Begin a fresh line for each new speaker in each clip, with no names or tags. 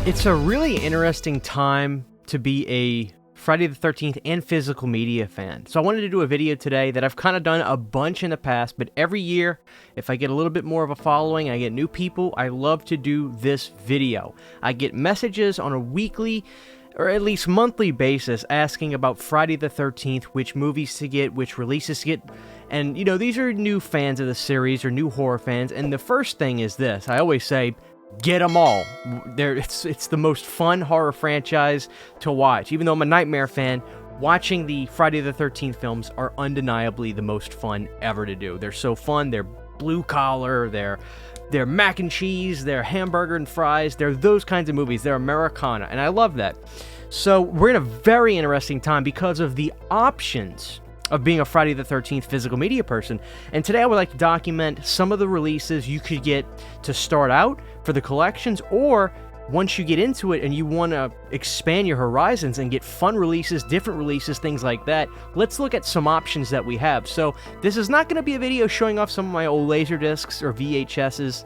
It's a really interesting time to be a Friday the 13th and physical media fan. So I wanted to do a video today that I've kind of done a bunch in the past, but every year, if I get a little bit more of a following, I get new people, I love to do this video. I get messages on a weekly or at least monthly basis asking about Friday the 13th, which movies to get, which releases to get. And, you know, these are new fans of the series or new horror fans. And the first thing is this. I always say, get them all. It's the most fun horror franchise to watch. Even though I'm a Nightmare fan, watching the Friday the 13th films are undeniably the most fun ever to do. They're so fun. They're blue collar. They're mac and cheese. They're hamburger and fries. They're those kinds of movies. They're Americana, and I love that. So we're in a very interesting time because of the options of being a Friday the 13th physical media person. And today I would like to document some of the releases you could get to start out for the collections, or once you get into it and you want to expand your horizons and get fun releases, different releases, things like that, let's look at some options that we have. So this is not going to be a video showing off some of my old Laserdiscs or VHSs,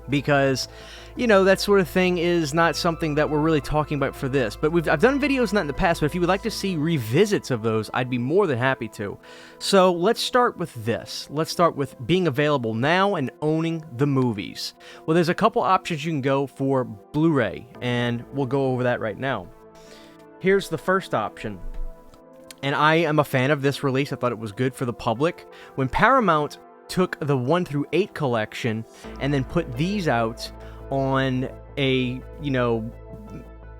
because, you know, that sort of thing is not something that we're really talking about for this. But I've done videos on that in the past, but if you would like to see revisits of those, I'd be more than happy to. So let's start with this. Let's start with being available now and owning the movies. Well, there's a couple options you can go for Blu-ray, and we'll go over that right now. Here's the first option. And I am a fan of this release. I thought it was good for the public. When Paramount took the 1 through 8 collection and then put these out on a, you know,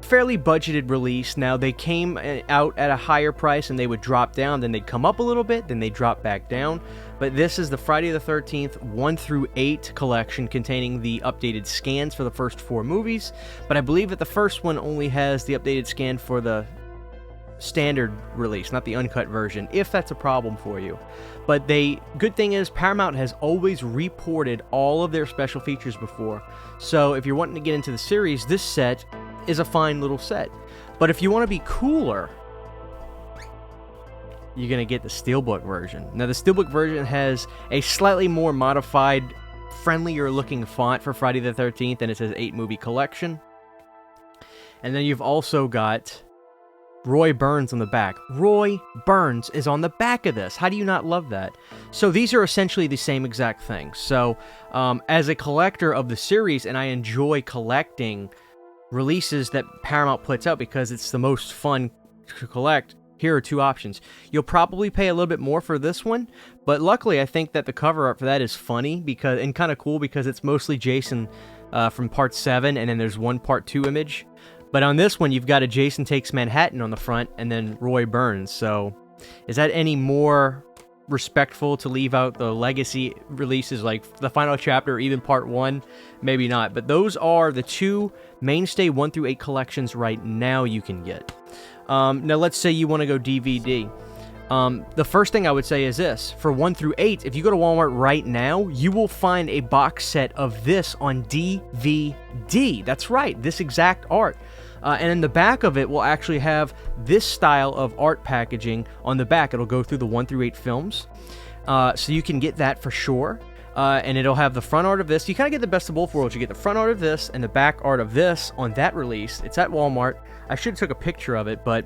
fairly budgeted release. Now, they came out at a higher price and they would drop down, then they'd come up a little bit, then they drop back down. But this is the Friday the 13th 1 through 8 collection containing the updated scans for the first 4 movies. But I believe that the first one only has the updated scan for the standard release, not the uncut version, if that's a problem for you. But good thing is Paramount has always reported all of their special features before. So if you're wanting to get into the series, this set is a fine little set. But if you want to be cooler, you're going to get the Steelbook version. Now, the Steelbook version has a slightly more modified, friendlier looking font for Friday the 13th, and it says 8 movie collection. And then you've also got Roy Burns on the back. Roy Burns is on the back of this. How do you not love that? So these are essentially the same exact thing. So as a collector of the series, and I enjoy collecting releases that Paramount puts out because it's the most fun to collect, here are 2 options. You'll probably pay a little bit more for this one, but luckily I think that the cover art for that is funny and kind of cool because it's mostly Json from Part 7, and then there's one Part 2 image. But on this one, you've got a Json Takes Manhattan on the front, and then Roy Burns. So is that any more respectful to leave out the legacy releases like the final chapter or even Part 1? Maybe not. But those are the 2 mainstay 1 through 8 collections right now you can get. Now, let's say you want to go DVD. The first thing I would say is this. For 1 through 8, if you go to Walmart right now, you will find a box set of this on DVD. That's right, this exact art. And in the back of it will actually have this style of art packaging on the back. It'll go through the 1 through 8 films. So you can get that for sure. And it'll have the front art of this. You kind of get the best of both worlds. You get the front art of this and the back art of this on that release. It's at Walmart. I should have took a picture of it, but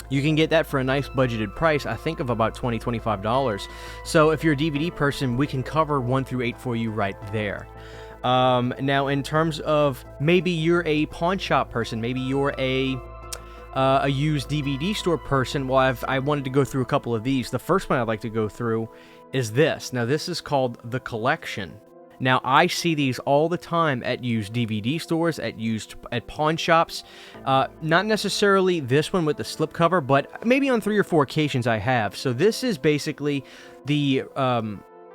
you can get that for a nice budgeted price, I think of about $20, $25. So if you're a DVD person, we can cover 1 through 8 for you right there. Now, in terms of maybe you're a pawn shop person, maybe you're a used DVD store person, well, I wanted to go through a couple of these. The first one I'd like to go through is this. Now, this is called The Collection. Now, I see these all the time at used DVD stores, at pawn shops. Not necessarily this one with the slipcover, but maybe on 3 or 4 occasions I have. So this is basically the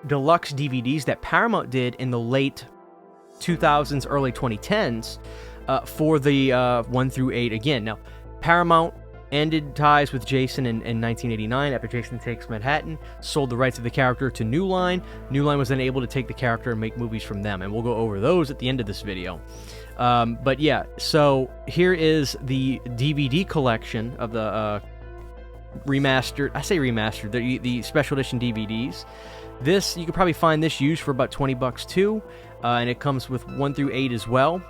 deluxe DVDs that Paramount did in the late 2000s, early 2010s for the 1 through 8 again. Now, Paramount ended ties with Json in 1989 after Json Takes Manhattan, sold the rights of the character to New Line. New Line was then able to take the character and make movies from them, and we'll go over those at the end of this video. But yeah, so here is the DVD collection of the remastered, I say remastered, the special edition DVDs. This, you could probably find this used for about 20 bucks too, and it comes with 1 through 8 as well.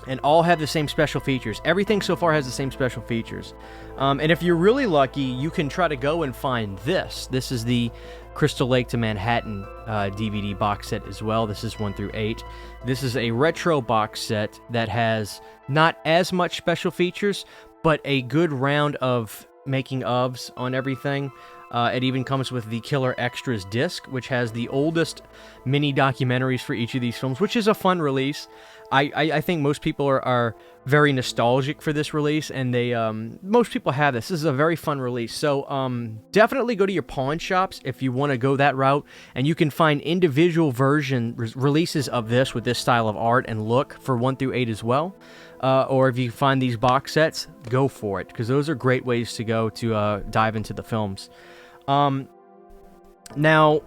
And all have the same special features. Everything so far has the same special features. And if you're really lucky, you can try to go and find this. This is the Crystal Lake to Manhattan DVD box set as well. This is 1 through 8. This is a retro box set that has not as much special features, but a good round of making ofs on everything. It even comes with the Killer Extras disc, which has the oldest mini documentaries for each of these films, which is a fun release. I think most people are very nostalgic for this release, and they most people have this. This is a very fun release. So definitely go to your pawn shops if you want to go that route, and you can find individual releases of this with this style of art and look for 1 through 8 as well. Or if you find these box sets, go for it, because those are great ways to go to dive into the films. Now,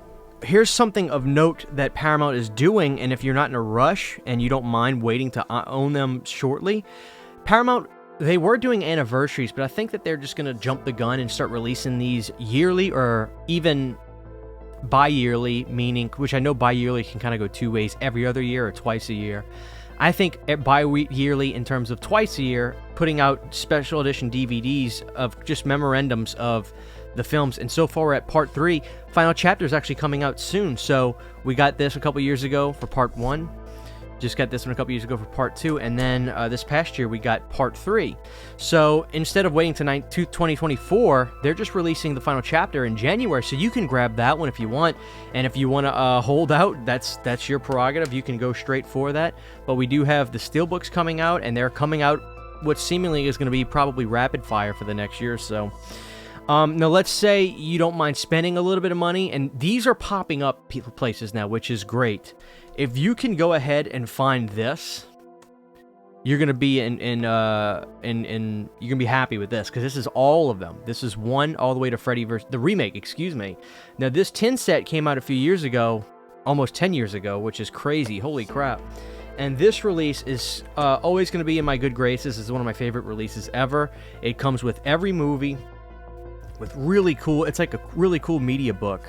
here's something of note that Paramount is doing, and if you're not in a rush and you don't mind waiting to own them shortly, Paramount, they were doing anniversaries, but I think that they're just going to jump the gun and start releasing these yearly or even bi-yearly, meaning, which I know bi-yearly can kind of go two ways, every other year or twice a year. I think bi-yearly in terms of twice a year, putting out special edition DVDs of just memorandums of the films. And so far we're at part 3. Final chapter is actually coming out soon. So we got this a couple years ago for part 1. Just got this one a couple years ago for part 2. And then this past year we got part 3. So instead of waiting to 2024, they're just releasing the final chapter in January. So you can grab that one if you want. And if you want to hold out, that's your prerogative. You can go straight for that. But we do have the steelbooks coming out, and they're coming out what seemingly is going to be probably rapid fire for the next year or so. Now, let's say you don't mind spending a little bit of money, and these are popping up places now, which is great. If you can go ahead and find this, you're gonna be you're gonna be happy with this, because this is all of them. This is 1 all the way to Freddy versus the remake. Excuse me. Now, this tin set came out a few years ago, almost 10 years ago, which is crazy. Holy crap! And this release is always going to be in my good graces. It's one of my favorite releases ever. It comes with every movie, with really cool, it's like a really cool media book.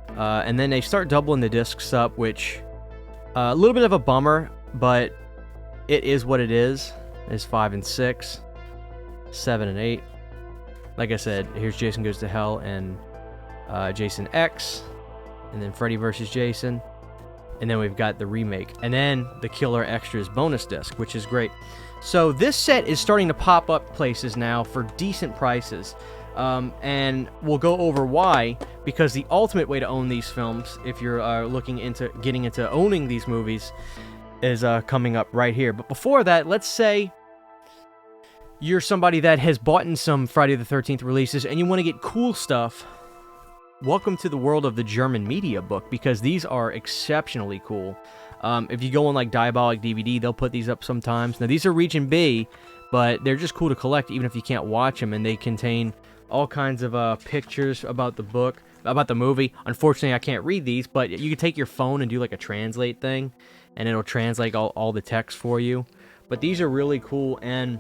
And then they start doubling the discs up, which, a little bit of a bummer, but it is what it is. It's 5 and 6, 7 and 8. Like I said, here's Jason Goes to Hell and Jason X, and then Freddy vs. Jason. And then we've got the remake. And then the Killer Extras bonus disc, which is great. So this set is starting to pop up places now for decent prices. And we'll go over why, because the ultimate way to own these films, if you're looking into getting into owning these movies, is coming up right here. But before that, let's say you're somebody that has bought in some Friday the 13th releases and you want to get cool stuff. Welcome to the world of the German media book, because these are exceptionally cool. If you go on like Diabolic DVD, they'll put these up sometimes. Now, these are Region B, but they're just cool to collect even if you can't watch them, and they contain all kinds of pictures about the book, about the movie. Unfortunately, I can't read these, but you can take your phone and do like a translate thing, and it'll translate all the text for you. But these are really cool, and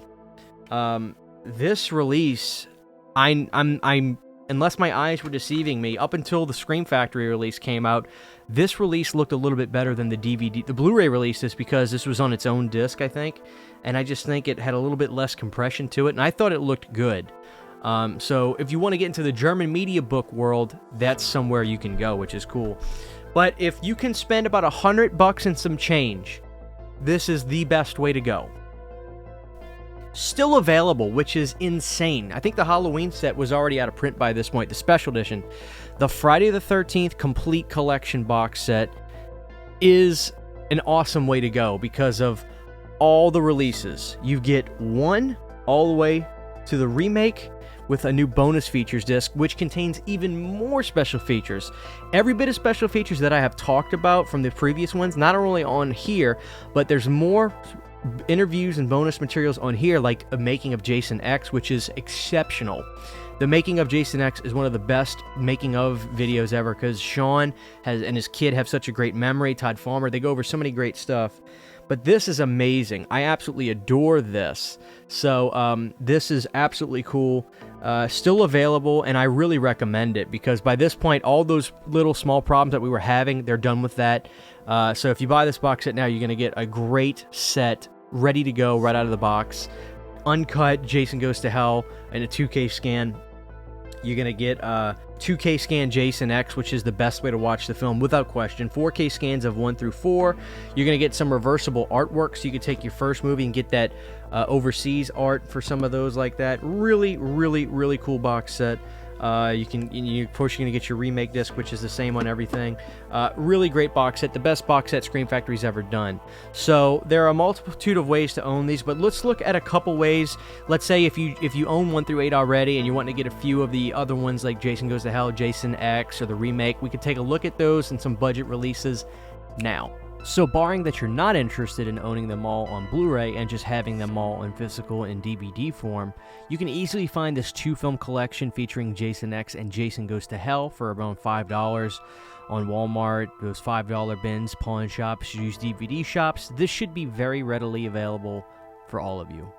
this release, I'm unless my eyes were deceiving me, up until the Scream Factory release came out, this release looked a little bit better than the DVD, the Blu-ray releases, because this was on its own disc, I think, and I just think it had a little bit less compression to it, and I thought it looked good. So if you want to get into the German media book world, that's somewhere you can go, which is cool. But if you can spend about $100 and some change, this is the best way to go. Still available, which is insane. I think the Halloween set was already out of print by this point, the special edition. The Friday the 13th complete collection box set is an awesome way to go because of all the releases. You get 1 all the way to the remake with a new bonus features disc, which contains even more special features. Every bit of special features that I have talked about from the previous ones, not only on here, but there's more interviews and bonus materials on here, like a making of Jason X, which is exceptional. The making of Jason X is one of the best making of videos ever, because Sean and his kid have such a great memory. Todd Farmer, they go over so many great stuff. But this is amazing. I absolutely adore this. So this is absolutely cool. Still available, and I really recommend it, because by this point, all those little small problems that we were having, they're done with that. So if you buy this box set now, you're going to get a great set ready to go right out of the box. Uncut Jason Goes to Hell and a 2K scan. You're going to get 2K scan Jason X, which is the best way to watch the film without question. 4K scans of 1 through 4. You're going to get some reversible artwork, so you can take your first movie and get that overseas art for some of those like that. Really, really, really cool box set. Of course, you're going to get your remake disc, which is the same on everything. Really great box set. The best box set Scream Factory's ever done. So there are a multitude of ways to own these, but let's look at a couple ways. Let's say if you own 1 through 8 already and you want to get a few of the other ones like Jason Goes to Hell, Jason X, or the remake, we could take a look at those and some budget releases now. So barring that you're not interested in owning them all on Blu-ray and just having them all in physical and DVD form, you can easily find this 2-film collection featuring Jason X and Jason Goes to Hell for around $5 on Walmart, those $5 bins, pawn shops, used DVD shops. This should be very readily available for all of you.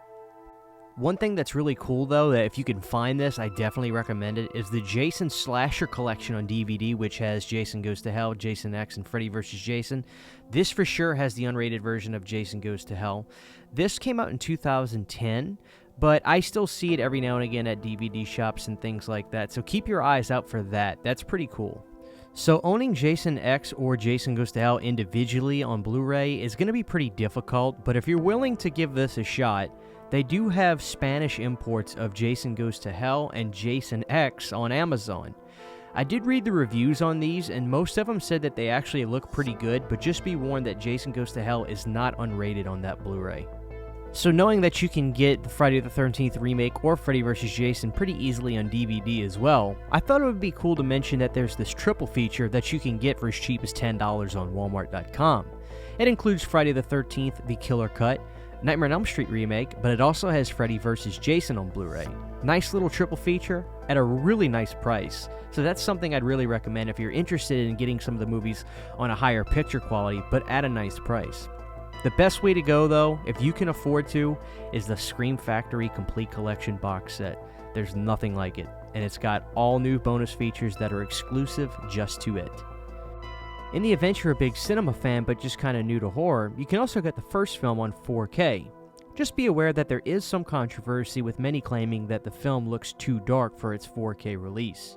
One thing that's really cool, though, that if you can find this, I definitely recommend it, is the Jason Slasher Collection on DVD, which has Jason Goes to Hell, Jason X, and Freddy vs. Jason. This for sure has the unrated version of Jason Goes to Hell. This came out in 2010, but I still see it every now and again at DVD shops and things like that, so keep your eyes out for that. That's pretty cool. So owning Jason X or Jason Goes to Hell individually on Blu-ray is going to be pretty difficult, but if you're willing to give this a shot, they do have Spanish imports of Jason Goes to Hell and Jason X on Amazon. I did read the reviews on these, and most of them said that they actually look pretty good, but just be warned that Jason Goes to Hell is not unrated on that Blu-ray. So knowing that you can get the Friday the 13th remake or Freddy vs. Jason pretty easily on DVD as well, I thought it would be cool to mention that there's this triple feature that you can get for as cheap as $10 on Walmart.com. It includes Friday the 13th, the Killer Cut, Nightmare on Elm Street remake, but it also has Freddy vs. Jason on Blu-ray. Nice little triple feature at a really nice price. So that's something I'd really recommend if you're interested in getting some of the movies on a higher picture quality, but at a nice price. The best way to go, though, if you can afford to, is the Scream Factory Complete Collection box set. There's nothing like it, and it's got all new bonus features that are exclusive just to it. In the event you're a big cinema fan but just kind of new to horror, you can also get the first film on 4K. Just be aware that there is some controversy, with many claiming that the film looks too dark for its 4K release.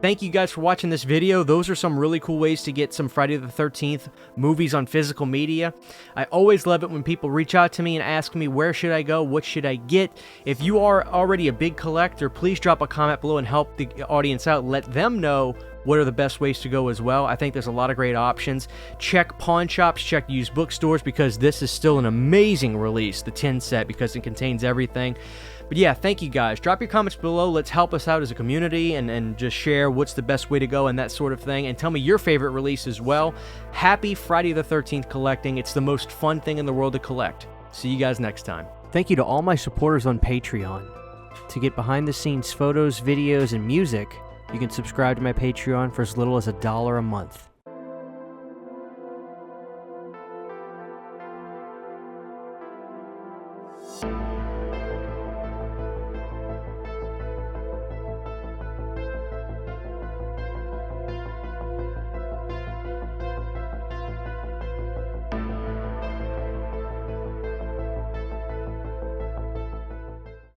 Thank you guys for watching this video. Those are some really cool ways to get some Friday the 13th movies on physical media. I always love it when people reach out to me and ask me, where should I go? What should I get? If you are already a big collector, please drop a comment below and help the audience out. Let them know what are the best ways to go as well. I think there's a lot of great options. Check pawn shops, check used bookstores, because this is still an amazing release, the 10 set, because it contains everything. But yeah, thank you guys. Drop your comments below. Let's help us out as a community and just share what's the best way to go and that sort of thing. And tell me your favorite release as well. Happy Friday the 13th collecting. It's the most fun thing in the world to collect. See you guys next time. Thank you to all my supporters on Patreon. To get behind the scenes photos, videos, and music, you can subscribe to my Patreon for as little as $1 a month.